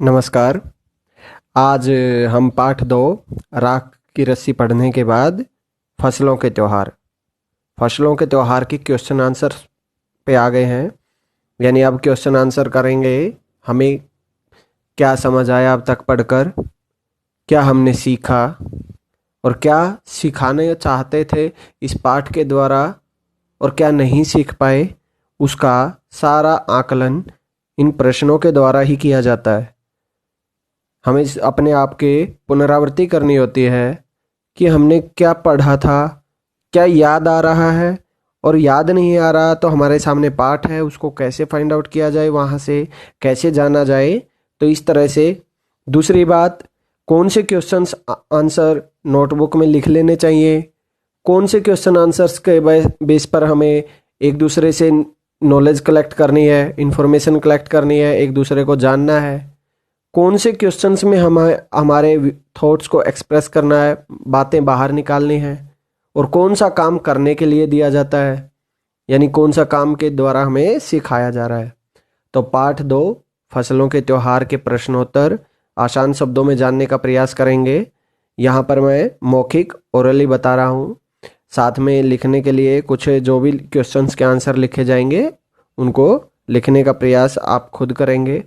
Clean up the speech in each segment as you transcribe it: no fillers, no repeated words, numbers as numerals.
नमस्कार। आज हम पाठ 2 राख की रस्सी पढ़ने के बाद फसलों के त्योहार की क्वेश्चन आंसर पे आ गए हैं। यानी अब क्वेश्चन आंसर करेंगे। हमें क्या समझ आया अब तक पढ़कर, क्या हमने सीखा और क्या सिखाने चाहते थे इस पाठ के द्वारा और क्या नहीं सीख पाए, उसका सारा आकलन इन प्रश्नों के द्वारा ही किया जाता है। हमें अपने आप के पुनरावृत्ति करनी होती है कि हमने क्या पढ़ा था, क्या याद आ रहा है, और याद नहीं आ रहा तो हमारे सामने पाठ है, उसको कैसे फाइंड आउट किया जाए, वहाँ से कैसे जाना जाए। तो इस तरह से दूसरी बात, कौन से क्वेश्चंस आंसर नोटबुक में लिख लेने चाहिए, कौन से क्वेश्चन आंसर्स के बेस पर हमें एक दूसरे से नॉलेज कलेक्ट करनी है, इंफॉर्मेशन कलेक्ट करनी है, एक दूसरे को जानना है, कौन से क्वेश्चंस में हमारे थॉट्स को एक्सप्रेस करना है, बातें बाहर निकालनी है, और कौन सा काम करने के लिए दिया जाता है, यानी कौन सा काम के द्वारा हमें सिखाया जा रहा है। तो पाठ 2 फसलों के त्योहार के प्रश्नोत्तर आसान शब्दों में जानने का प्रयास करेंगे। यहाँ पर मैं मौखिक ओरली बता रहा हूँ, साथ में लिखने के लिए कुछ जो भी क्वेश्चंस के आंसर लिखे जाएंगे उनको लिखने का प्रयास आप खुद करेंगे।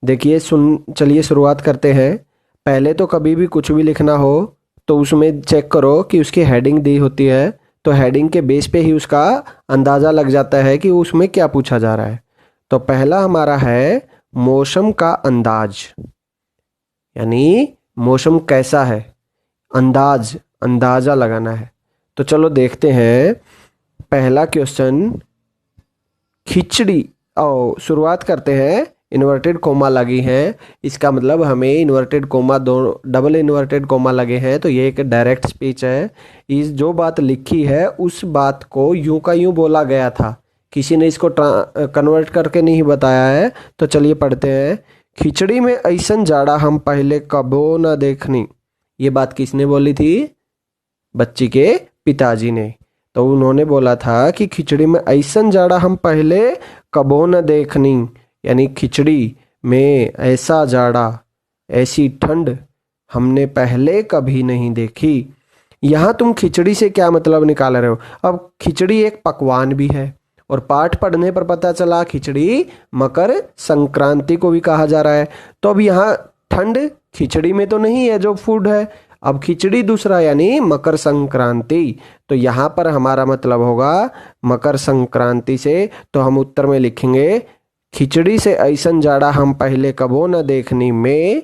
देखिए चलिए शुरुआत करते हैं। पहले तो कभी भी कुछ भी लिखना हो तो उसमें चेक करो कि उसकी हेडिंग दी होती है, तो हेडिंग के बेस पे ही उसका अंदाज़ा लग जाता है कि उसमें क्या पूछा जा रहा है। तो पहला हमारा है मौसम का अंदाज, यानी मौसम कैसा है, अंदाज़ा लगाना है। तो चलो देखते हैं। पहला क्वेश्चन खिचड़ी, शुरुआत करते हैं। इन्वर्टेड कोमा लगी है, इसका मतलब हमें इन्वर्टेड कोमा, दो डबल इन्वर्टेड कोमा लगे हैं, तो ये एक डायरेक्ट स्पीच है। इस जो बात लिखी है उस बात को यूं का यूं बोला गया था, किसी ने इसको कन्वर्ट करके नहीं बताया है। तो चलिए पढ़ते हैं। खिचड़ी में ऐसन जाड़ा हम पहले कबो न देखनी। ये बात किसने बोली थी? बच्ची के पिताजी ने। तो उन्होंने बोला था कि खिचड़ी में ऐसन जाड़ा हम पहले कबो न देखनी, यानी खिचड़ी में ऐसा जाड़ा, ऐसी ठंड हमने पहले कभी नहीं देखी। यहाँ तुम खिचड़ी से क्या मतलब निकाल रहे हो? अब खिचड़ी एक पकवान भी है, और पाठ पढ़ने पर पता चला खिचड़ी मकर संक्रांति को भी कहा जा रहा है। तो अब यहाँ ठंड खिचड़ी में तो नहीं है जो फूड है, अब खिचड़ी दूसरा यानी मकर संक्रांति। तो यहाँ पर हमारा मतलब होगा मकर संक्रांति से। तो हम उत्तर में लिखेंगे खिचड़ी से ऐसन जाड़ा हम पहले कबो न देखनी में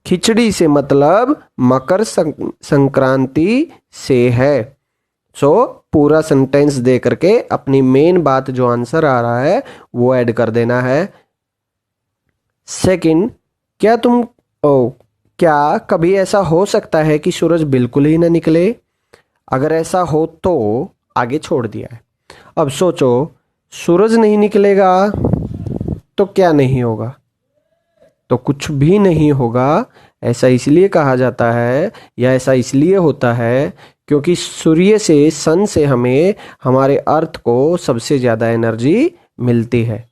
खिचड़ी से मतलब मकर संक्रांति से है। सो पूरा सेंटेंस दे करके अपनी मेन बात जो आंसर आ रहा है वो ऐड कर देना है। सेकंड, क्या कभी ऐसा हो सकता है कि सूरज बिल्कुल ही ना निकले? अगर ऐसा हो तो आगे छोड़ दिया है। अब सोचो, सूरज नहीं निकलेगा तो क्या नहीं होगा? तो कुछ भी नहीं होगा। ऐसा इसलिए कहा जाता है या ऐसा इसलिए होता है क्योंकि सूर्य से, सन से हमें हमारे अर्थ को सबसे ज़्यादा एनर्जी मिलती है।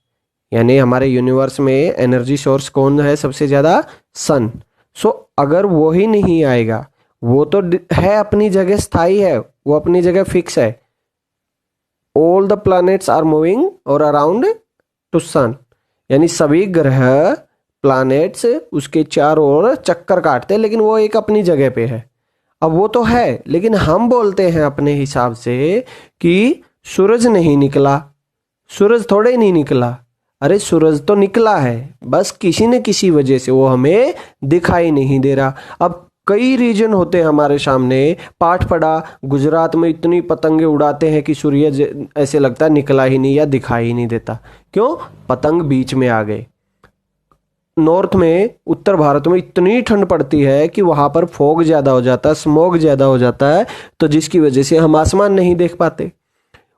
यानी हमारे यूनिवर्स में एनर्जी सोर्स कौन है सबसे ज़्यादा? सन। सो अगर वो ही नहीं आएगा, वो तो है अपनी जगह स्थायी है, वो अपनी जगह फिक्स है। All the planets are moving और अराउंड टू सन, यानी सभी ग्रह प्लैनेट्स उसके चारों ओर चक्कर काटते हैं, लेकिन वो एक अपनी जगह पे है। अब वो तो है, लेकिन हम बोलते हैं अपने हिसाब से कि सूरज नहीं निकला। सूरज थोड़े ही नहीं निकला, अरे सूरज तो निकला है, बस किसी न किसी वजह से वो हमें दिखाई नहीं दे रहा। अब कई रीजन होते हैं हमारे सामने। पाठ पढ़ा, गुजरात में इतनी पतंगे उड़ाते हैं कि सूर्य ऐसे लगता है निकला ही नहीं या दिखाई ही नहीं देता। क्यों? पतंग बीच में आ गए। नॉर्थ में, उत्तर भारत में इतनी ठंड पड़ती है कि वहां पर फॉग ज्यादा हो जाता है, स्मॉग ज्यादा हो जाता है, तो जिसकी वजह से हम आसमान नहीं देख पाते।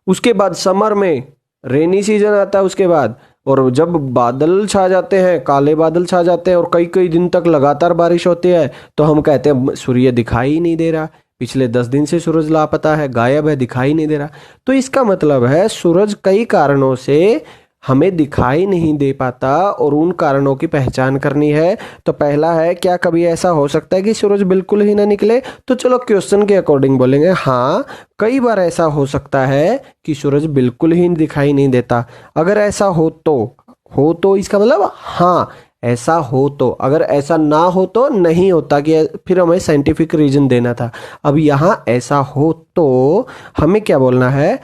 उसके बाद समर में रेनी सीजन आता है उसके बाद, और जब बादल छा जाते हैं, काले बादल छा जाते हैं और कई कई दिन तक लगातार बारिश होती है, तो हम कहते हैं सूर्य दिखाई ही नहीं दे रहा, पिछले 10 दिन से सूरज लापता है, गायब है, दिखाई नहीं दे रहा। तो इसका मतलब है सूरज कई कारणों से हमें दिखाई नहीं दे पाता और उन कारणों की पहचान करनी है। तो पहला है, क्या कभी ऐसा हो सकता है कि सूरज बिल्कुल ही ना निकले? तो चलो क्वेश्चन के अकॉर्डिंग बोलेंगे, हाँ कई बार ऐसा हो सकता है कि सूरज बिल्कुल ही दिखाई नहीं देता। अगर ऐसा हो तो इसका मतलब हाँ ऐसा हो तो, अगर ऐसा ना हो तो नहीं होता, कि फिर हमें साइंटिफिक रीजन देना था। अब यहाँ ऐसा हो तो हमें क्या बोलना है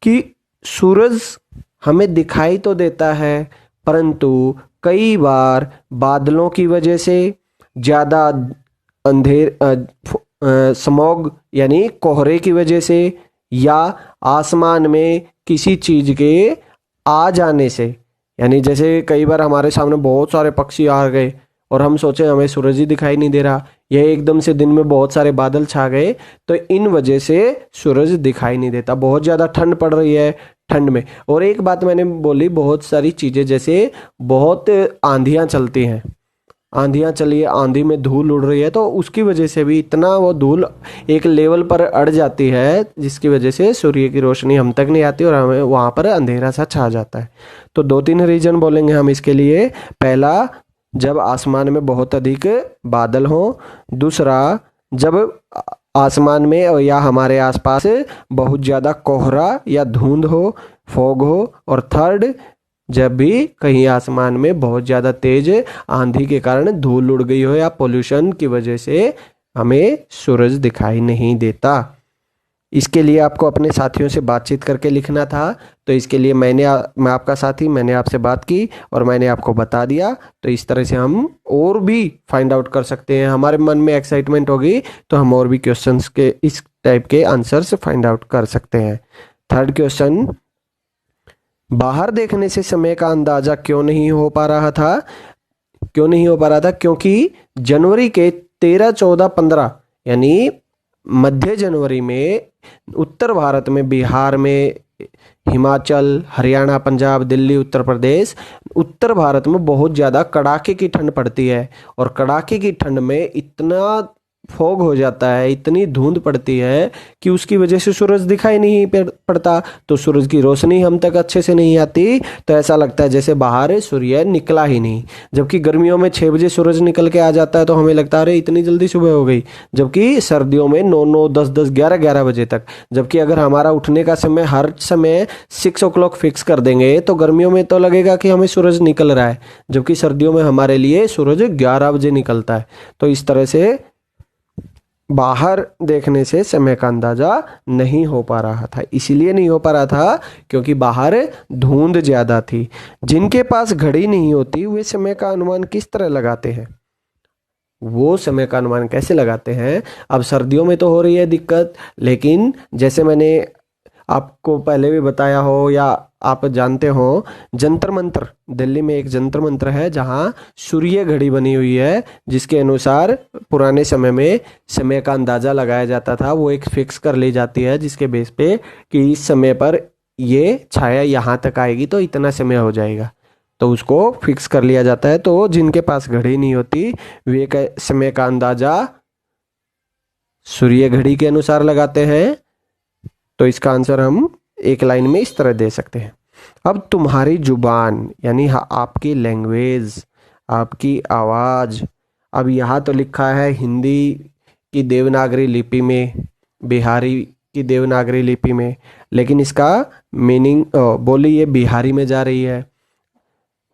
कि सूरज हमें दिखाई तो देता है, परंतु कई बार बादलों की वजह से, ज़्यादा स्मॉग यानी कोहरे की वजह से, या आसमान में किसी चीज़ के आ जाने से, यानी जैसे कई बार हमारे सामने बहुत सारे पक्षी आ गए और हम सोचे हमें सूरज ही दिखाई नहीं दे रहा, यह एकदम से दिन में बहुत सारे बादल छा गए, तो इन वजह से सूरज दिखाई नहीं देता। बहुत ज़्यादा ठंड पड़ रही है, ठंड में, और एक बात मैंने बोली, बहुत सारी चीज़ें जैसे बहुत आंधियाँ चलती हैं, आंधियाँ चलिए, आंधी में धूल उड़ रही है, तो उसकी वजह से भी इतना वो धूल एक लेवल पर अड़ जाती है जिसकी वजह से सूर्य की रोशनी हम तक नहीं आती और हमें वहाँ पर अंधेरा सा छा जाता है। तो 2-3 रीजन बोलेंगे हम इसके लिए। पहला, जब आसमान में बहुत अधिक बादल हो। दूसरा, जब आसमान में या हमारे आसपास बहुत ज़्यादा कोहरा या धुंध हो, फॉग हो। और थर्ड, जब भी कहीं आसमान में बहुत ज़्यादा तेज आंधी के कारण धूल उड़ गई हो या पोल्यूशन की वजह से हमें सूरज दिखाई नहीं देता। इसके लिए आपको अपने साथियों से बातचीत करके लिखना था, तो इसके लिए मैं आपका साथी, मैंने आपसे बात की और मैंने आपको बता दिया। तो इस तरह से हम और भी फाइंड आउट कर सकते हैं, हमारे मन में एक्साइटमेंट होगी तो हम और भी क्वेश्चंस के इस टाइप के आंसर्स फाइंड आउट कर सकते हैं। थर्ड क्वेश्चन, बाहर देखने से समय का अंदाजा क्यों नहीं हो पा रहा था? क्यों नहीं हो पा रहा था? क्योंकि जनवरी के 13, 14, 15 यानी मध्य जनवरी में उत्तर भारत में, बिहार में, हिमाचल, हरियाणा, पंजाब, दिल्ली, उत्तर प्रदेश, उत्तर भारत में बहुत ज़्यादा कड़ाके की ठंड पड़ती है और कड़ाके की ठंड में इतना फॉग हो जाता है, इतनी धुंध पड़ती है कि उसकी वजह से सूरज दिखाई नहीं पड़ता, तो सूरज की रोशनी हम तक अच्छे से नहीं आती, तो ऐसा लगता है जैसे बाहर सूर्य निकला ही नहीं। जबकि गर्मियों में 6 बजे सूरज निकल के आ जाता है तो हमें लगता है अरे इतनी जल्दी सुबह हो गई, जबकि सर्दियों में 9-9, 10-10, 11-11 बजे तक। जबकि अगर हमारा उठने का समय हर समय 6 o'clock फिक्स कर देंगे तो गर्मियों में तो लगेगा कि हमें सूरज निकल रहा है, जबकि सर्दियों में हमारे लिए सूरज 11 बजे निकलता है। तो इस तरह से बाहर देखने से समय का अंदाजा नहीं हो पा रहा था। इसीलिए नहीं हो पा रहा था क्योंकि बाहर धुंध ज्यादा थी। जिनके पास घड़ी नहीं होती वे समय का अनुमान किस तरह लगाते हैं? वो समय का अनुमान कैसे लगाते हैं? अब सर्दियों में तो हो रही है दिक्कत, लेकिन जैसे मैंने आपको पहले भी बताया हो या आप जानते हो, जंतर मंतर, दिल्ली में एक जंतर मंतर है जहाँ सूर्य घड़ी बनी हुई है, जिसके अनुसार पुराने समय में समय का अंदाजा लगाया जाता था। वो एक फिक्स कर ली जाती है जिसके बेस पे कि इस समय पर ये छाया यहाँ तक आएगी तो इतना समय हो जाएगा, तो उसको फिक्स कर लिया जाता है। तो जिनके पास घड़ी नहीं होती वे समय का अंदाजा सूर्य घड़ी के अनुसार लगाते हैं। तो इसका आंसर हम एक लाइन में इस तरह दे सकते हैं। अब तुम्हारी जुबान यानी आपकी लैंग्वेज, आपकी आवाज़। अब यहाँ तो लिखा है हिंदी की देवनागरी लिपि में, बिहारी की देवनागरी लिपि में, लेकिन इसका मीनिंग बोली ये बिहारी में जा रही है।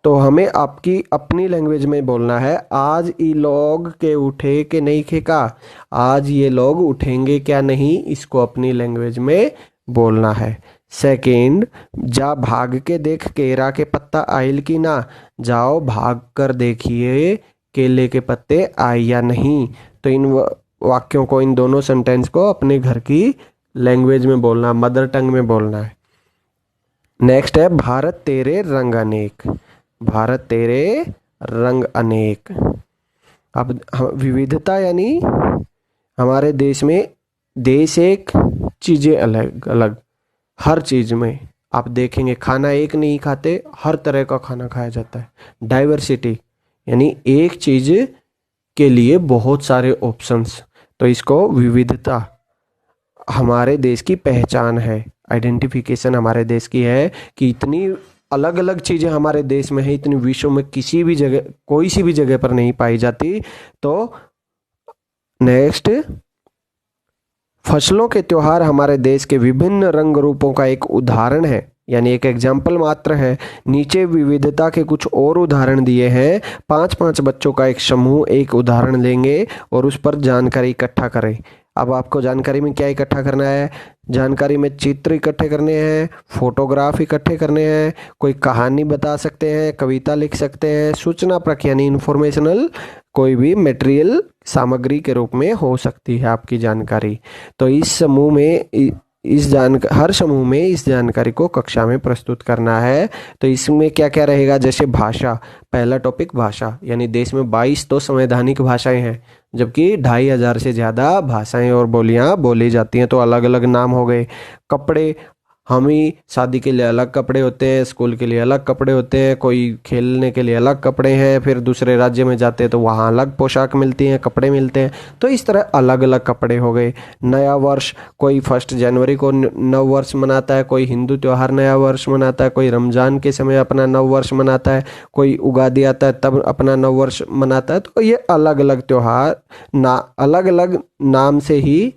तो हमें आपकी अपनी लैंग्वेज में बोलना है, आज ये लोग के उठे के नहीं खेका, आज ये लोग उठेंगे क्या नहीं, इसको अपनी लैंग्वेज में बोलना है। सेकंड, जा भाग के देख केरा के पत्ता आयल की ना, जाओ भाग कर देखिए केले के पत्ते आए या नहीं। तो इन वाक्यों को, इन दोनों सेंटेंस को अपने घर की लैंग्वेज में बोलना, मदर टंग में बोलना है। नेक्स्ट है भारत तेरे रंग अनेक, भारत तेरे रंग अनेक। अब विविधता यानी हमारे देश में, देश एक, चीज़ें अलग अलग, हर चीज़ में आप देखेंगे खाना एक नहीं खाते, हर तरह का खाना खाया जाता है। डाइवर्सिटी यानी एक चीज़ के लिए बहुत सारे ऑप्शंस, तो इसको विविधता हमारे देश की पहचान है, आइडेंटिफिकेशन हमारे देश की है कि इतनी अलग अलग चीज़ें हमारे देश में है, इतनी विश्व में किसी भी जगह, कोई सी भी जगह पर नहीं पाई जाती। तो नेक्स्ट, फसलों के त्योहार हमारे देश के विभिन्न रंग रूपों का एक उदाहरण है, यानी एक एग्जाम्पल मात्र है। नीचे विविधता के कुछ और उदाहरण दिए हैं। 5-5 बच्चों का एक समूह एक उदाहरण लेंगे और उस पर जानकारी इकट्ठा करें। अब आपको जानकारी में क्या इकट्ठा करना है? जानकारी में चित्र इकट्ठे करने हैं, फोटोग्राफ इकट्ठे करने हैं, कोई कहानी बता सकते हैं, कविता लिख सकते हैं, सूचनाप्रक यानी इंफॉर्मेशनल कोई भी मटेरियल सामग्री के रूप में हो सकती है आपकी जानकारी। तो इस समूह में हर समूह में इस जानकारी को कक्षा में प्रस्तुत करना है। तो इसमें क्या क्या रहेगा? जैसे भाषा, पहला टॉपिक भाषा, यानी देश में 22 तो संवैधानिक भाषाएं हैं, जबकि 2500 से ज़्यादा भाषाएं और बोलियां बोली जाती हैं, तो अलग अलग नाम हो गए। कपड़े, हम ही शादी के लिए अलग कपड़े होते हैं, स्कूल के लिए अलग कपड़े होते हैं, कोई खेलने के लिए अलग कपड़े हैं, फिर दूसरे राज्य में जाते हैं तो वहाँ अलग पोशाक मिलती हैं, कपड़े मिलते हैं। तो इस तरह अलग अलग कपड़े हो गए। नया वर्ष, कोई 1 जनवरी को नव वर्ष मनाता है, कोई हिंदू त्यौहार नया वर्ष मनाता है, कोई रमज़ान के समय अपना नव वर्ष मनाता है, कोई उगादी आता है तब अपना नव वर्ष मनाता है। तो ये अलग अलग त्यौहार अलग अलग नाम से ही,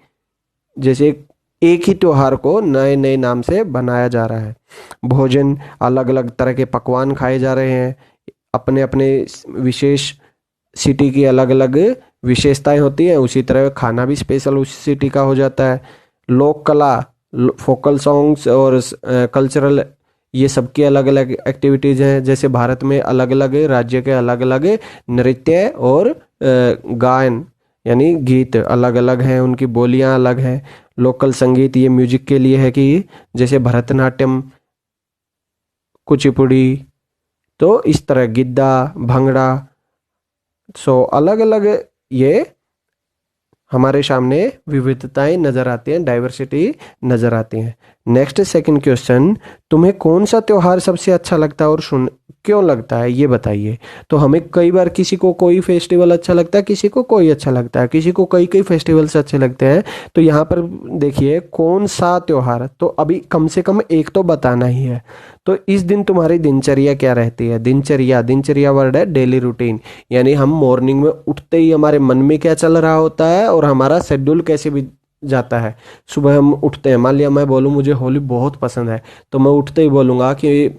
जैसे एक ही त्योहार को नए नए नाम से बनाया जा रहा है। भोजन, अलग अलग तरह के पकवान खाए जा रहे हैं, अपने अपने विशेष सिटी की अलग अलग विशेषताएं होती हैं, उसी तरह खाना भी स्पेशल उस सिटी का हो जाता है। लोक कला, फोकल सॉन्ग्स और कल्चरल, ये सबकी अलग अलग एक्टिविटीज़ हैं। जैसे भारत में अलग अलग राज्य के अलग अलग नृत्य और गायन यानी गीत अलग अलग हैं, उनकी बोलियां अलग हैं। लोकल संगीत, ये म्यूजिक के लिए है कि जैसे भरतनाट्यम, कुचिपुड़ी, तो इस तरह गिद्दा, भंगड़ा। सो अलग अलग ये हमारे सामने विविधताएं नजर आती हैं, डाइवर्सिटी नजर आती हैं। नेक्स्ट सेकंड क्वेश्चन, तुम्हें कौन सा त्योहार सबसे अच्छा लगता है और क्यों लगता है, ये बताइए। तो हमें कई बार किसी को कोई फेस्टिवल अच्छा लगता है, किसी को कोई अच्छा लगता है, किसी को कई कई फेस्टिवल्स अच्छे लगते हैं। तो यहाँ पर देखिए कौन सा त्योहार, तो अभी कम से कम एक तो बताना ही है। तो इस दिन तुम्हारी दिनचर्या क्या रहती है? दिनचर्या वर्ड है डेली रूटीन, यानी हम मॉर्निंग में उठते ही हमारे मन में क्या चल रहा होता है और हमारा शेड्यूल कैसे भी जाता है। सुबह हम उठते हैं, मान लिया मैं बोलूँ मुझे होली बहुत पसंद है, तो मैं उठते ही बोलूँगा कि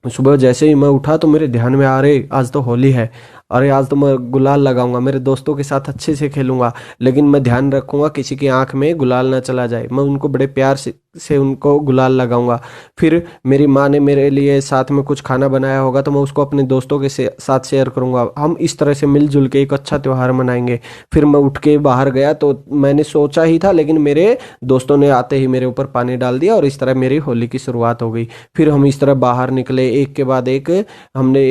सुबह जैसे ही मैं उठा तो मेरे ध्यान में आ रहे आज तो होली है, अरे आज तो मैं गुलाल लगाऊंगा, मेरे दोस्तों के साथ अच्छे से खेलूंगा, लेकिन मैं ध्यान रखूंगा किसी की आंख में गुलाल ना चला जाए, मैं उनको बड़े प्यार से उनको गुलाल लगाऊंगा। फिर मेरी माँ ने मेरे लिए साथ में कुछ खाना बनाया होगा तो मैं उसको अपने दोस्तों के साथ शेयर करूंगा। हम इस तरह से मिलजुल के एक अच्छा त्यौहार मनाएंगे। फिर मैं उठ के बाहर गया तो मैंने सोचा ही था, लेकिन मेरे दोस्तों ने आते ही मेरे ऊपर पानी डाल दिया और इस तरह मेरी होली की शुरुआत हो गई। फिर हम इस तरह बाहर निकले, एक के बाद एक हमने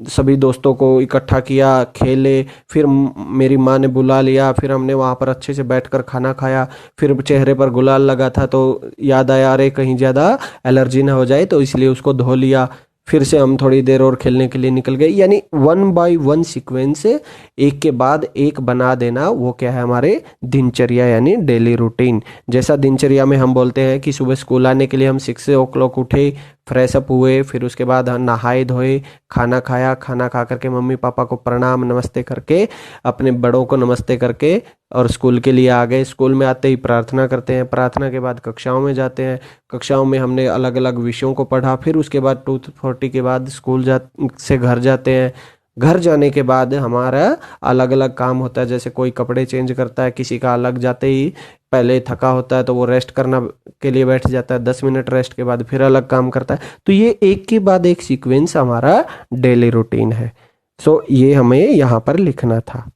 सभी दोस्तों को इकट्ठा किया, खेले, फिर मेरी माँ ने बुला लिया, फिर हमने वहाँ पर अच्छे से बैठकर खाना खाया। फिर चेहरे पर गुलाल लगा था तो याद आया अरे कहीं ज़्यादा एलर्जी ना हो जाए, तो इसलिए उसको धो लिया। फिर से हम थोड़ी देर और खेलने के लिए निकल गए। यानी 1 बाय 1 सीक्वेंस, एक के बाद एक बना देना, वो क्या है हमारे दिनचर्या यानी डेली रूटीन। जैसा दिनचर्या में हम बोलते हैं कि सुबह स्कूल आने के लिए हम 6 o'clock उठे, फ्रेश अप हुए, फिर उसके बाद नहाए धोए, खाना खाया, खाना खा करके मम्मी पापा को प्रणाम नमस्ते करके, अपने बड़ों को नमस्ते करके और स्कूल के लिए आ गए। स्कूल में आते ही प्रार्थना करते हैं, प्रार्थना के बाद कक्षाओं में जाते हैं, कक्षाओं में हमने अलग अलग विषयों को पढ़ा। फिर उसके बाद 2:40 के बाद स्कूल से घर जाते हैं। घर जाने के बाद हमारा अलग अलग काम होता है, जैसे कोई कपड़े चेंज करता है, किसी का अलग जाते ही पहले थका होता है तो वो रेस्ट करना के लिए बैठ जाता है, 10 मिनट रेस्ट के बाद फिर अलग काम करता है। तो ये एक के बाद एक सीक्वेंस हमारा डेली रूटीन है। सो ये हमें यहाँ पर लिखना था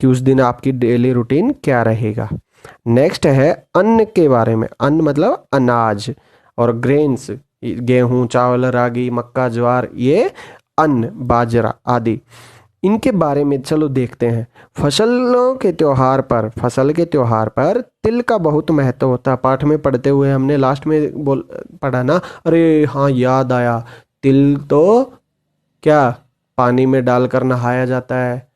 कि उस दिन आपकी डेली रूटीन क्या रहेगा। नेक्स्ट है अन्न के बारे में। अन्न मतलब अनाज और ग्रेन्स, गेहूं, चावल, रागी, मक्का, ज्वार, ये अन्न, बाजरा आदि, इनके बारे में चलो देखते हैं। फसल के त्योहार पर तिल का बहुत महत्व होता है। पाठ में पढ़ते हुए हमने लास्ट में पढ़ा ना, अरे हाँ याद आया, तिल तो क्या पानी में डालकर नहाया जाता है।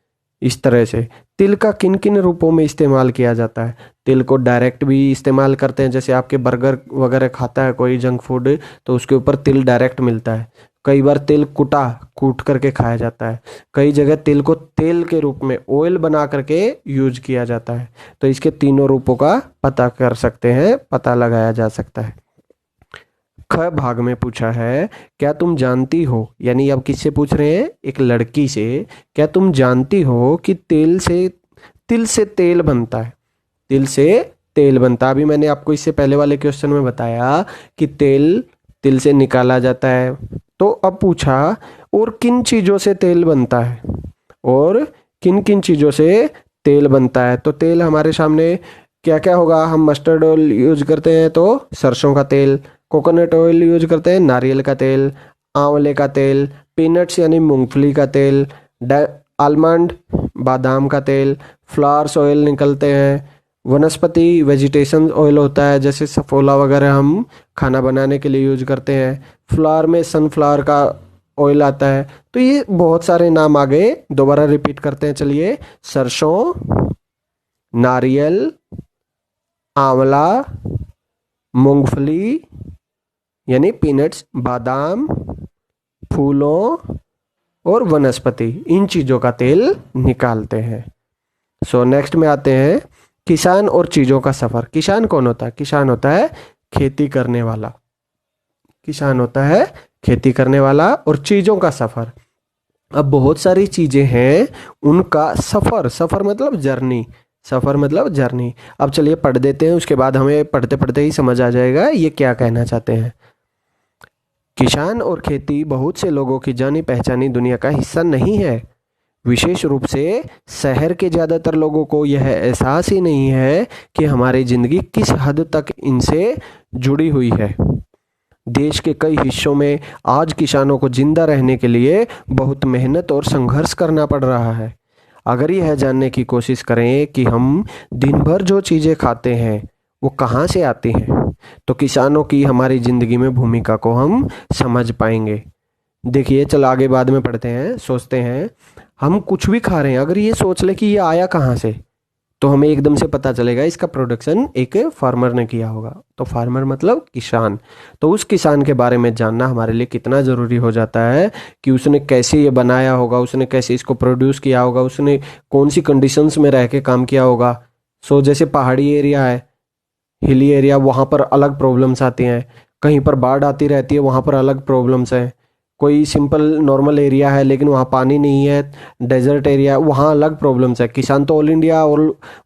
इस तरह से तिल का किन किन रूपों में इस्तेमाल किया जाता है? तिल को डायरेक्ट भी इस्तेमाल करते हैं, जैसे आपके बर्गर वगैरह खाता है कोई जंक फूड तो उसके ऊपर तिल डायरेक्ट मिलता है। कई बार तिल कुटा कूट करके खाया जाता है, कई जगह तिल को तेल के रूप में ऑयल बना करके यूज किया जाता है। तो इसके तीनों रूपों का पता कर सकते हैं, पता लगाया जा सकता है। ख भाग में पूछा है, क्या तुम जानती हो, यानी अब किससे पूछ रहे हैं, एक लड़की से, क्या तुम जानती हो कि तिल से तेल बनता है। तिल से तेल बनता है। अभी मैंने आपको इससे पहले वाले क्वेश्चन में बताया कि तिल से निकाला जाता है। तो अब पूछा, और किन चीज़ों से तेल बनता है, और किन किन चीज़ों से तेल बनता है। तो तेल हमारे सामने क्या क्या होगा, हम मस्टर्ड ऑयल यूज करते हैं तो सरसों का तेल, कोकोनट ऑयल यूज करते हैं, नारियल का तेल, आंवले का तेल, पीनट्स यानी मूंगफली का तेल, आलमंड बादाम का तेल, फ्लावर्स ऑयल निकलते हैं, वनस्पति वेजिटेशन ऑयल होता है, जैसे सफोला वगैरह हम खाना बनाने के लिए यूज करते हैं, फ्लावर में सनफ्लावर का ऑयल आता है। तो ये बहुत सारे नाम आ गए, दोबारा रिपीट करते हैं, चलिए। सरसों, नारियल, आंवला, मूंगफली यानी पीनट्स, बादाम, फूलों और वनस्पति, इन चीज़ों का तेल निकालते हैं। सो नेक्स्ट में आते हैं, किसान और चीज़ों का सफ़र। किसान कौन होता है, किसान होता है खेती करने वाला, किसान होता है खेती करने वाला। और चीज़ों का सफ़र, अब बहुत सारी चीज़ें हैं, उनका सफ़र, सफ़र मतलब जर्नी, सफ़र मतलब जर्नी। अब चलिए पढ़ देते हैं, उसके बाद हमें पढ़ते पढ़ते ही समझ आ जाएगा ये क्या कहना चाहते हैं। किसान और खेती बहुत से लोगों की जानी पहचानी दुनिया का हिस्सा नहीं है। विशेष रूप से शहर के ज़्यादातर लोगों को यह एहसास ही नहीं है कि हमारी ज़िंदगी किस हद तक इनसे जुड़ी हुई है। देश के कई हिस्सों में आज किसानों को जिंदा रहने के लिए बहुत मेहनत और संघर्ष करना पड़ रहा है। अगर यह जानने की कोशिश करें कि हम दिन भर जो चीज़ें खाते हैं वो कहाँ से आती हैं, तो किसानों की हमारी ज़िंदगी में भूमिका को हम समझ पाएंगे। देखिए, चलो आगे बाद में पढ़ते हैं, सोचते हैं। हम कुछ भी खा रहे हैं, अगर ये सोच ले कि ये आया कहाँ से, तो हमें एकदम से पता चलेगा इसका प्रोडक्शन एक फार्मर ने किया होगा। तो फार्मर मतलब किसान। तो उस किसान के बारे में जानना हमारे लिए कितना ज़रूरी हो जाता है कि उसने कैसे ये बनाया होगा, उसने कैसे इसको प्रोड्यूस किया होगा, उसने कौन सी कंडीशंस में रह के काम किया होगा। सो जैसे पहाड़ी एरिया है, हिली एरिया, वहाँ पर अलग प्रॉब्लम्स आती हैं, कहीं पर बाढ़ आती रहती है, वहाँ पर अलग प्रॉब्लम्स हैं। कोई सिंपल नॉर्मल एरिया है लेकिन वहाँ पानी नहीं है, डेजर्ट एरिया, वहाँ अलग प्रॉब्लम्स है। किसान तो ऑल इंडिया और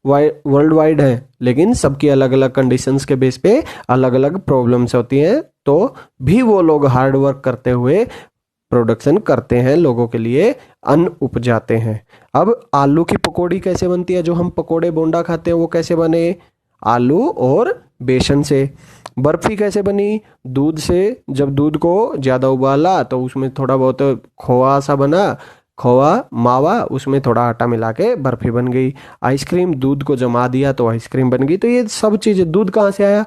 वर्ल्ड वाइड है, लेकिन सबकी अलग अलग कंडीशंस के बेस पे अलग अलग प्रॉब्लम्स होती हैं। तो भी वो लोग हार्ड वर्क करते हुए प्रोडक्शन करते हैं, लोगों के लिए अन्न उपजाते हैं। अब आलू की पकौड़ी कैसे बनती है, जो हम पकौड़े बोंडा खाते हैं, वो कैसे बने, आलू और बेसन से। बर्फी कैसे बनी, दूध से। जब दूध को ज़्यादा उबाला तो उसमें थोड़ा बहुत खोआ सा बना, खोआ मावा, उसमें थोड़ा आटा मिला के बर्फी बन गई। आइसक्रीम, दूध को जमा दिया तो आइसक्रीम बन गई। तो ये सब चीज़ें, दूध कहाँ से आया,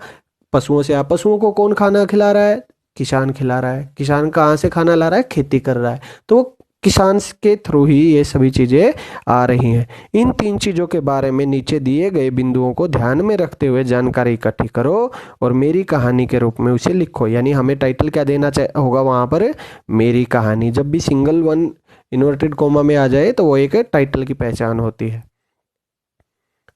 पशुओं से आया। पशुओं को कौन खाना खिला रहा है, किसान खिला रहा है। किसान कहाँ से खाना ला रहा है, खेती कर रहा है। तो किसान के थ्रू ही ये सभी चीज़ें आ रही हैं। इन तीन चीज़ों के बारे में नीचे दिए गए बिंदुओं को ध्यान में रखते हुए जानकारी इकट्ठी करो और मेरी कहानी के रूप में उसे लिखो। यानी हमें टाइटल क्या देना होगा वहाँ पर, मेरी कहानी। जब भी सिंगल वन इन्वर्टेड कोमा में आ जाए तो वो एक टाइटल की पहचान होती है।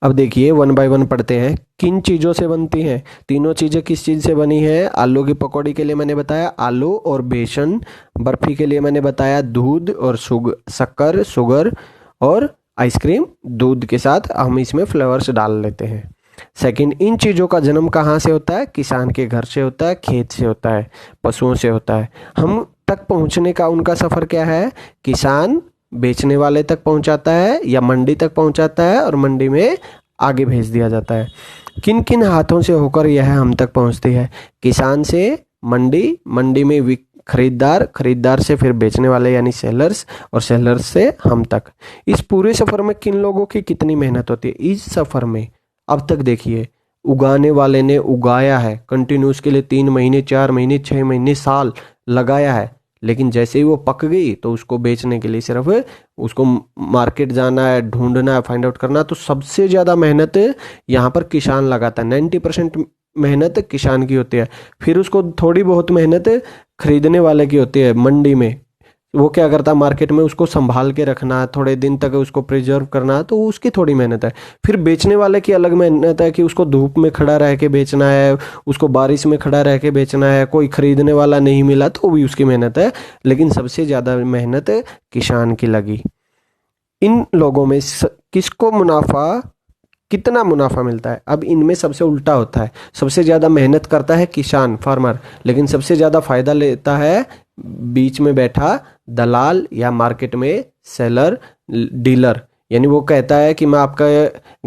अब देखिए वन बाय वन पढ़ते हैं। किन चीज़ों से बनती हैं, तीनों चीज़ें किस चीज़ से बनी है। आलू की पकौड़ी के लिए मैंने बताया आलू और बेसन, बर्फी के लिए मैंने बताया दूध और शक्कर, शुगर, और आइसक्रीम दूध के साथ हम इसमें फ्लेवर्स डाल लेते हैं। सेकंड, इन चीज़ों का जन्म कहाँ से होता है, किसान के घर से होता है, खेत से होता है, पशुओं से होता है। हम तक पहुँचने का उनका सफ़र क्या है, किसान बेचने वाले तक पहुंचाता है या मंडी तक पहुंचाता है और मंडी में आगे भेज दिया जाता है। किन किन हाथों से होकर यह हम तक पहुंचती है, किसान से मंडी, मंडी में खरीदार, खरीदार से फिर बेचने वाले यानी सेलर्स, और सेलर्स से हम तक। इस पूरे सफ़र में किन लोगों की कितनी मेहनत होती है। इस सफ़र में अब तक देखिए, उगाने वाले ने उगाया है कंटिन्यूस के लिए 3 महीने, 4 महीने, 6 महीने, साल लगाया है, लेकिन जैसे ही वो पक गई तो उसको बेचने के लिए सिर्फ उसको मार्केट जाना है, ढूंढना है, फाइंड आउट करना। तो सबसे ज़्यादा मेहनत यहाँ पर किसान लगाता है। 90% मेहनत किसान की होती है, फिर उसको थोड़ी बहुत मेहनत खरीदने वाले की होती है मंडी में। वो क्या करता है, मार्केट में उसको संभाल के रखना है, थोड़े दिन तक उसको प्रिजर्व करना है, तो उसकी थोड़ी मेहनत है। फिर बेचने वाले की अलग मेहनत है कि उसको धूप में खड़ा रह के बेचना है, उसको बारिश में खड़ा रह के बेचना है, कोई खरीदने वाला नहीं मिला तो भी उसकी मेहनत है। लेकिन सबसे ज़्यादा मेहनत किसान की लगी। इन लोगों में किसको मुनाफा, कितना मुनाफा मिलता है? अब इनमें सबसे उल्टा होता है, सबसे ज़्यादा मेहनत करता है किसान फार्मर, लेकिन सबसे ज़्यादा फायदा लेता है बीच में बैठा दलाल या मार्केट में सेलर, डीलर। यानी वो कहता है कि मैं आपका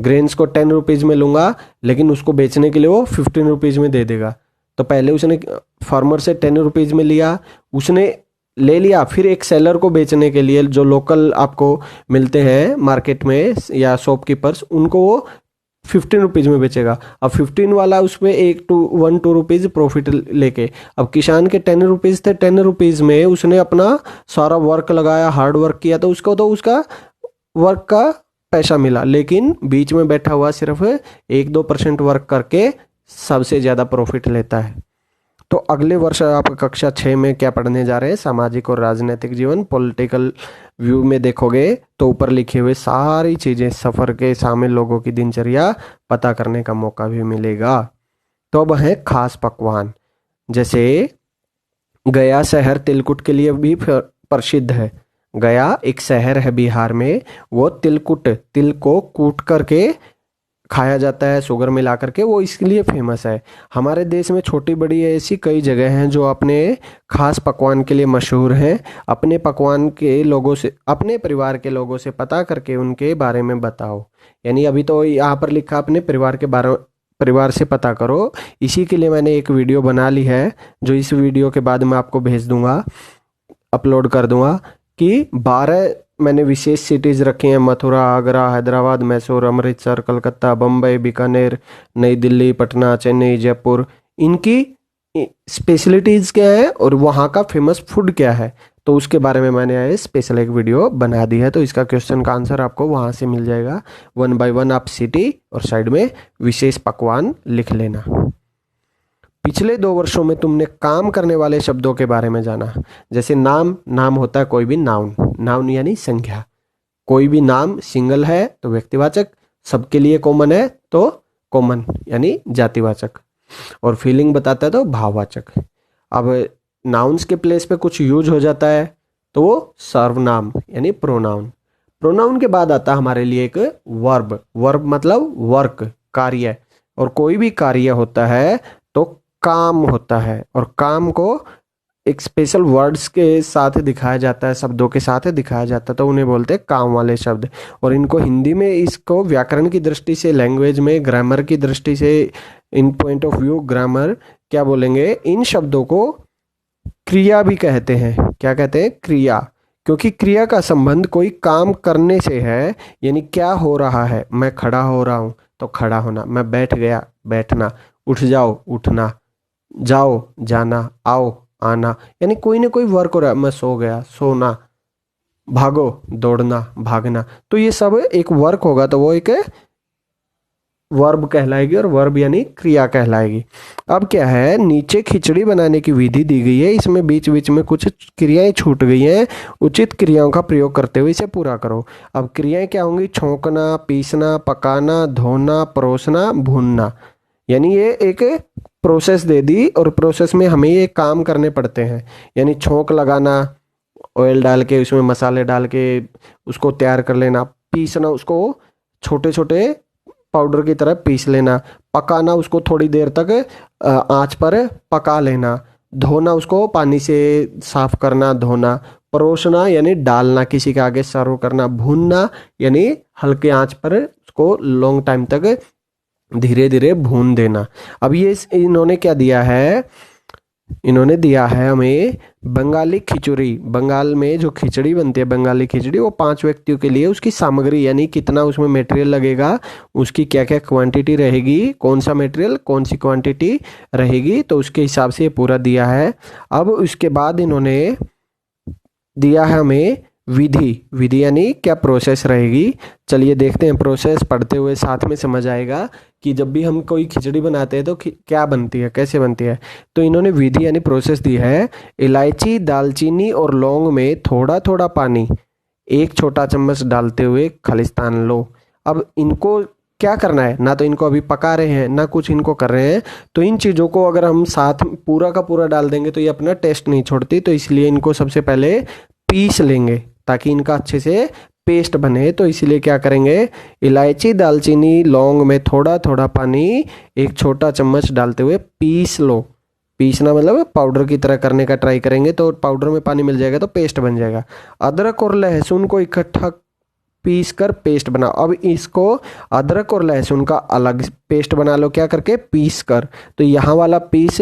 ग्रेन्स को 10 रुपीज़ में लूँगा, लेकिन उसको बेचने के लिए वो 15 रुपीज़ में दे देगा। तो पहले उसने फार्मर से 10 रुपीज़ में लिया, उसने ले लिया, फिर एक सेलर को बेचने के लिए, जो लोकल आपको मिलते हैं मार्केट में या शॉपकीपर्स, उनको वो 15 रुपीज़ में बेचेगा। अब 15 वाला उसमें 1-2 रुपीज़ प्रॉफिट लेके, अब किसान के 10 रुपीज़ थे, 10 रुपीज़ में उसने अपना सारा वर्क लगाया, हार्ड वर्क किया, तो उसका वर्क का पैसा मिला। लेकिन बीच में बैठा हुआ सिर्फ 1-2% वर्क करके सबसे ज़्यादा प्रॉफिट लेता है। तो अगले वर्ष आप कक्षा 6 में क्या पढ़ने जा रहे हैं, सामाजिक और राजनीतिक जीवन, पॉलिटिकल व्यू में देखोगे तो ऊपर लिखे हुए सारी चीज़ें, सफ़र के शामिल लोगों की दिनचर्या पता करने का मौका भी मिलेगा। तो अब है खास पकवान, जैसे गया शहर तिलकुट के लिए भी प्रसिद्ध है। गया एक शहर है बिहार में, वो तिलकुट, तिल को कूट करके खाया जाता है, शुगर मिला करके, वो इसलिए फेमस है। हमारे देश में छोटी बड़ी ऐसी कई जगह हैं जो अपने खास पकवान के लिए मशहूर हैं। अपने पकवान के लोगों से, अपने परिवार के लोगों से पता करके उनके बारे में बताओ। यानी अभी तो यहाँ पर लिखा अपने परिवार से पता करो। इसी के लिए मैंने एक वीडियो बना ली है, जो इस वीडियो के बाद मैं आपको भेज दूंगा, अपलोड कर दूंगा, कि 12 मैंने विशेष सिटीज़ रखी हैं, मथुरा, आगरा, हैदराबाद, मैसूर, अमृतसर, कलकत्ता, बम्बई, बीकानेर, नई दिल्ली, पटना, चेन्नई, जयपुर। इनकी स्पेशलिटीज़ क्या है और वहाँ का फेमस फूड क्या है, तो उसके बारे में मैंने स्पेशल एक वीडियो बना दी है। तो इसका क्वेश्चन का आंसर आपको वहाँ से मिल जाएगा। 1 बाय 1 आप सिटी और साइड में विशेष पकवान लिख लेना। पिछले 2 वर्षों में तुमने काम करने वाले शब्दों के बारे में जाना। जैसे नाम, नाम होता है कोई भी नाउन, नाउन यानी संख्या। कोई भी नाम सिंगल है तो व्यक्तिवाचक, सबके लिए कॉमन है तो कॉमन यानी जातिवाचक, और फीलिंग बताता है तो भाववाचक। अब नाउन्स के प्लेस पे कुछ यूज हो जाता है तो वो सर्वनाम यानी प्रोनाउन। प्रोनाउन के बाद आता है हमारे लिए एक वर्ब। वर्ब मतलब वर्क, कार्य, और कोई भी कार्य होता है तो काम होता है, और काम को एक स्पेशल वर्ड्स के साथ दिखाया जाता है, शब्दों के साथ दिखाया जाता है, तो उन्हें बोलते हैं काम वाले शब्द। और इनको हिंदी में, इसको व्याकरण की दृष्टि से, लैंग्वेज में, ग्रामर की दृष्टि से, इन पॉइंट ऑफ व्यू ग्रामर क्या बोलेंगे, इन शब्दों को क्रिया भी कहते हैं। क्या कहते हैं? क्रिया। क्योंकि क्रिया का संबंध कोई काम करने से है, यानी क्या हो रहा है। मैं खड़ा हो रहा हूँ तो खड़ा होना, मैं बैठ गया बैठना, उठ जाओ उठना, जाओ जाना, आओ आना, यानी कोई ना कोई वर्क हो रहा है। मैं सो गया सोना, भागो दौड़ना भागना, तो ये सब एक वर्क होगा तो वो एक वर्ब कहलाएगी, और वर्ब यानी क्रिया कहलाएगी। अब क्या है, नीचे खिचड़ी बनाने की विधि दी गई है, इसमें बीच बीच में कुछ क्रियाएं छूट गई हैं, उचित क्रियाओं का प्रयोग करते हुए इसे पूरा करो। अब क्रियाएं क्या होंगी? छौंकना, पीसना, पकाना, धोना, परोसना, भूनना। यानी ये एक प्रोसेस दे दी, और प्रोसेस में हमें ये काम करने पड़ते हैं। यानी छौंक लगाना, ऑयल डाल के उसमें मसाले डाल के उसको तैयार कर लेना। पीसना, उसको छोटे छोटे पाउडर की तरह पीस लेना। पकाना, उसको थोड़ी देर तक आंच पर पका लेना। धोना, उसको पानी से साफ करना, धोना। परोसना यानी डालना, किसी के आगे सर्व करना। भूनना यानी हल्के आंच पर उसको लॉन्ग टाइम तक धीरे धीरे भून देना। अब ये इन्होंने क्या दिया है, इन्होंने दिया है हमें बंगाली खिचड़ी। बंगाल में जो खिचड़ी बनती है, बंगाली खिचड़ी, वो 5 व्यक्तियों के लिए उसकी सामग्री यानी कितना उसमें मटेरियल लगेगा, उसकी क्या क्या क्वांटिटी रहेगी, कौन सा मटेरियल कौन सी क्वांटिटी रहेगी, तो उसके हिसाब से ये पूरा दिया है। अब उसके बाद इन्होंने दिया है हमें विधि, विधि यानी क्या प्रोसेस रहेगी। चलिए देखते हैं, प्रोसेस पढ़ते हुए साथ में समझ आएगा कि जब भी हम कोई खिचड़ी बनाते हैं तो क्या बनती है, कैसे बनती है। तो इन्होंने विधि यानी प्रोसेस दी है। इलायची, दालचीनी और लौंग में थोड़ा थोड़ा पानी 1 छोटा चम्मच डालते हुए खालिस्तान लो। अब इनको क्या करना है, ना तो इनको अभी पका रहे हैं ना कुछ इनको कर रहे हैं, तो इन चीज़ों को अगर हम साथ पूरा का पूरा डाल देंगे तो ये अपना टेस्ट नहीं छोड़ती। तो इसलिए इनको सबसे पहले पीस लेंगे ताकि इनका अच्छे से पेस्ट बने। तो इसलिए क्या करेंगे, इलायची, दालचीनी, लौंग में थोड़ा थोड़ा पानी 1 छोटा चम्मच डालते हुए पीस लो। पीसना मतलब पाउडर की तरह करने का ट्राई करेंगे तो पाउडर में पानी मिल जाएगा तो पेस्ट बन जाएगा। अदरक और लहसुन को इकट्ठा पीस कर पेस्ट बनाओ। अब इसको अदरक और लहसुन का अलग पेस्ट बना लो, क्या करके, पीस कर। तो यहाँ वाला पीस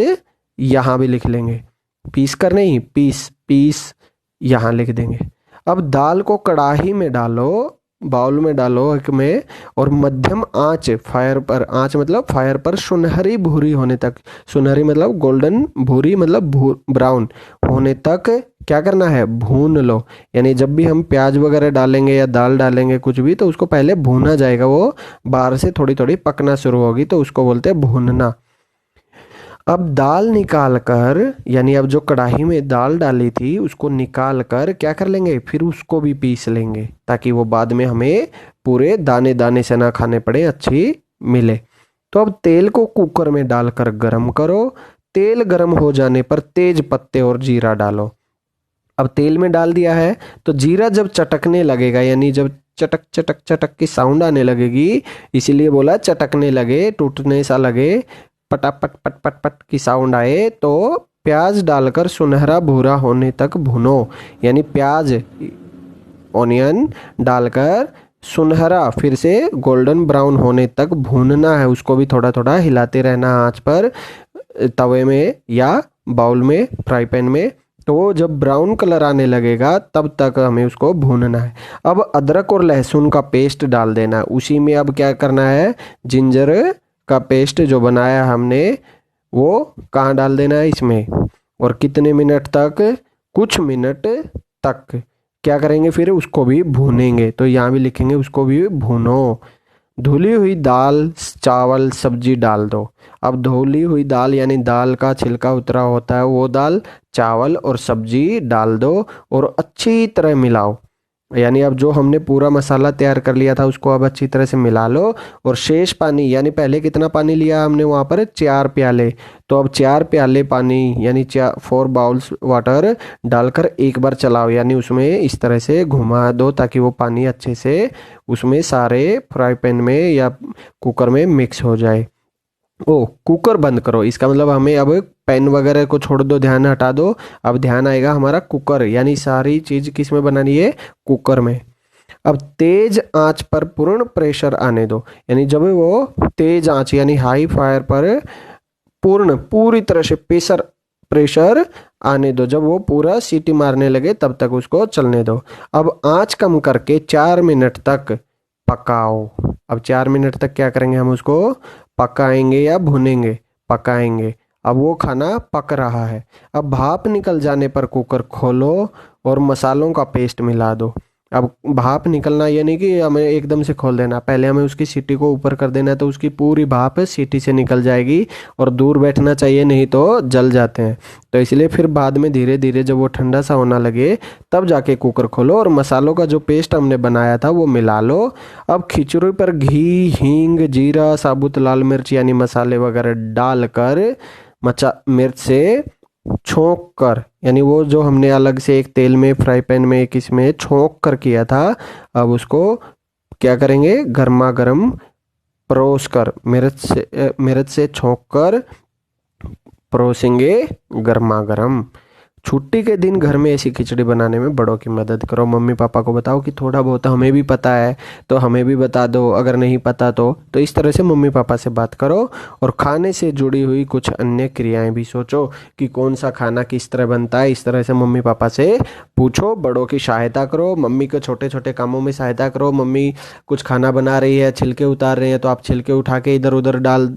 यहाँ भी लिख लेंगे, पीस कर नहीं, पीस पीस यहाँ लिख देंगे। अब दाल को कढ़ाई में डालो, बाउल में डालो एक में, और मध्यम आंच, फायर पर, आंच मतलब फायर पर सुनहरी भूरी होने तक, सुनहरी मतलब गोल्डन, भूरी मतलब ब्राउन होने तक क्या करना है, भून लो। यानी जब भी हम प्याज वगैरह डालेंगे या दाल डालेंगे कुछ भी तो उसको पहले भूना जाएगा, वो बाहर से थोड़ी थोड़ी पकना शुरू होगी तो उसको बोलते हैं भूनना। अब दाल निकाल कर, यानी अब जो कढ़ाई में दाल डाली थी उसको निकाल कर क्या कर लेंगे, फिर उसको भी पीस लेंगे ताकि वो बाद में हमें पूरे दाने दाने से ना खाने पड़े, अच्छी मिले। तो अब तेल को कुकर में डालकर गरम करो। तेल गरम हो जाने पर तेज पत्ते और जीरा डालो। अब तेल में डाल दिया है तो जीरा जब चटकने लगेगा, यानी जब चटक चटक चटक की साउंड आने लगेगी, इसीलिए बोला चटकने लगे, टूटने सा लगे, पटापट पट पट पट की साउंड आए, तो प्याज डालकर सुनहरा भूरा होने तक भुनो। यानी प्याज, ऑनियन डालकर सुनहरा फिर से गोल्डन ब्राउन होने तक भूनना है। उसको भी थोड़ा थोड़ा हिलाते रहना आंच पर, तवे में या बाउल में, फ्राई पैन में। तो जब ब्राउन कलर आने लगेगा तब तक हमें उसको भूनना है। अब अदरक और लहसुन का पेस्ट डाल देना है उसी में। अब क्या करना है, जिंजर का पेस्ट जो बनाया हमने वो कहाँ डाल देना है, इसमें। और कितने मिनट तक, कुछ मिनट तक क्या करेंगे, फिर उसको भी भूनेंगे। तो यहाँ भी लिखेंगे उसको भी भूनो। धुली हुई दाल, चावल, सब्जी डाल दो। अब धुली हुई दाल यानी दाल का छिलका उतरा होता है वो दाल, चावल और सब्जी डाल दो और अच्छी तरह मिलाओ। यानी अब जो हमने पूरा मसाला तैयार कर लिया था उसको अब अच्छी तरह से मिला लो। और शेष पानी, यानी पहले कितना पानी लिया हमने वहाँ पर, 4 प्याले। तो अब 4 प्याले पानी यानी 4 बाउल्स वाटर डालकर एक बार चलाओ, यानी उसमें इस तरह से घुमा दो ताकि वो पानी अच्छे से उसमें सारे फ्राई पैन में या कुकर में मिक्स हो जाए। ओ, कुकर बंद करो, इसका मतलब हमें अब पैन वगैरह को छोड़ दो, ध्यान हटा दो। अब ध्यान आएगा हमारा कुकर, यानी सारी चीज किस में बनानी है, कुकर में। अब तेज आंच पर पूर्ण प्रेशर आने दो। यानी जब वो तेज आंच यानी हाई फायर पर पूरी तरह से प्रेशर आने दो, जब वो पूरा सीटी मारने लगे तब तक उसको चलने दो। अब आंच कम करके 4 मिनट तक पकाओ। अब 4 मिनट तक क्या करेंगे, हम उसको पकाएंगे या भुनेंगे, पकाएंगे। अब वो खाना पक रहा है। अब भाप निकल जाने पर कुकर खोलो और मसालों का पेस्ट मिला दो। अब भाप निकलना ये नहीं कि हमें एकदम से खोल देना, पहले हमें उसकी सीटी को ऊपर कर देना है तो उसकी पूरी भाप सीटी से निकल जाएगी। और दूर बैठना चाहिए नहीं तो जल जाते हैं। तो इसलिए फिर बाद में धीरे धीरे जब वो ठंडा सा होना लगे तब जाके कुकर खोलो और मसालों का जो पेस्ट हमने बनाया था वो मिला लो। अब खिचड़ी पर घी, हींग, जीरा, साबुत लाल मिर्च यानी मसाले वगैरह डालकर मिर्च से छोंक कर, यानी वो जो हमने अलग से एक तेल में, फ्राई पैन में, एक इसमें छोंक कर किया था, अब उसको क्या करेंगे, गर्मा गर्म परोस कर, मिर्च से छोंक कर परोसेंगे गर्मा गर्म। छुट्टी के दिन घर में ऐसी खिचड़ी बनाने में बड़ों की मदद करो। मम्मी पापा को बताओ कि थोड़ा बहुत हमें भी पता है तो हमें भी बता दो, अगर नहीं पता तो इस तरह से मम्मी पापा से बात करो। और खाने से जुड़ी हुई कुछ अन्य क्रियाएं भी सोचो कि कौन सा खाना किस तरह बनता है, इस तरह से मम्मी पापा से पूछो। बड़ों की सहायता करो, मम्मी को छोटे छोटे कामों में सहायता करो। मम्मी कुछ खाना बना रही है, छिलके उतार रही है, तो आप छिलके उठा के इधर उधर डाल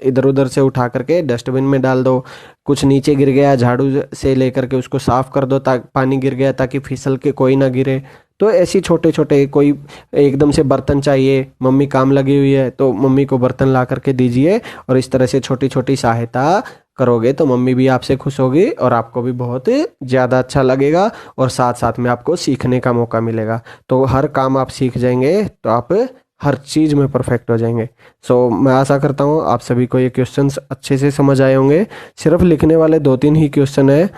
इधर उधर से उठा करके डस्टबिन में डाल दो। कुछ नीचे गिर गया, झाड़ू से लेकर के उसको साफ कर दो, ताकि पानी गिर गया ताकि फिसल के कोई ना गिरे। तो ऐसी छोटे छोटे, कोई एकदम से बर्तन चाहिए, मम्मी काम लगी हुई है तो मम्मी को बर्तन ला करके दीजिए, और इस तरह से छोटी छोटी सहायता करोगे तो मम्मी भी आपसे खुश होगी और आपको भी बहुत ज़्यादा अच्छा लगेगा, और साथ साथ में आपको सीखने का मौका मिलेगा। तो हर काम आप सीख जाएंगे तो आप हर चीज़ में परफेक्ट हो जाएंगे। सो मैं आशा करता हूँ आप सभी को ये क्वेश्चंस अच्छे से समझ आए होंगे। सिर्फ लिखने वाले 2-3 ही क्वेश्चन है।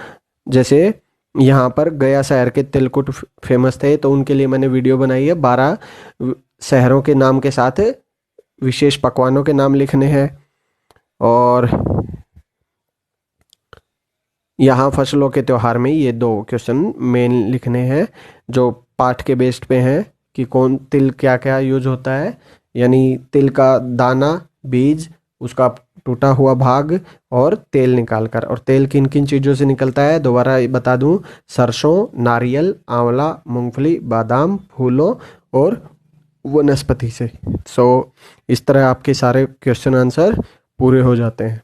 जैसे यहाँ पर गया शहर के तिलकुट फेमस थे, तो उनके लिए मैंने वीडियो बनाई है। 12 शहरों के नाम के साथ विशेष पकवानों के नाम लिखने हैं। और यहाँ फसलों के त्योहार में ये 2 क्वेश्चन मेन लिखने हैं, जो पाठ के बेस्ड पे हैं कि कौन तिल क्या क्या यूज होता है, यानी तिल का दाना, बीज, उसका टूटा हुआ भाग और तेल निकाल कर। और तेल किन किन चीज़ों से निकलता है दोबारा बता दूं, सरसों, नारियल, आंवला, मूंगफली, बादाम, फूलों और वनस्पति से। सो इस तरह आपके सारे क्वेश्चन आंसर पूरे हो जाते हैं।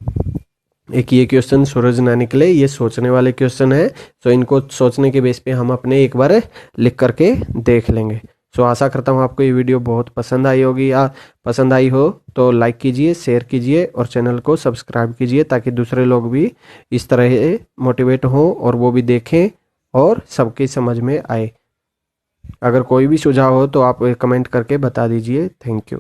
एक ये क्वेश्चन सूरज ना निकले, ये सोचने वाले क्वेश्चन है, तो इनको सोचने के बेस पे हम अपने एक बार लिख करके देख लेंगे। सो आशा करता हूँ आपको ये वीडियो बहुत पसंद आई होगी, या पसंद आई हो तो लाइक कीजिए, शेयर कीजिए और चैनल को सब्सक्राइब कीजिए, ताकि दूसरे लोग भी इस तरह मोटिवेट हों और वो भी देखें और सबकी समझ में आए। अगर कोई भी सुझाव हो तो आप कमेंट करके बता दीजिए। Thank you.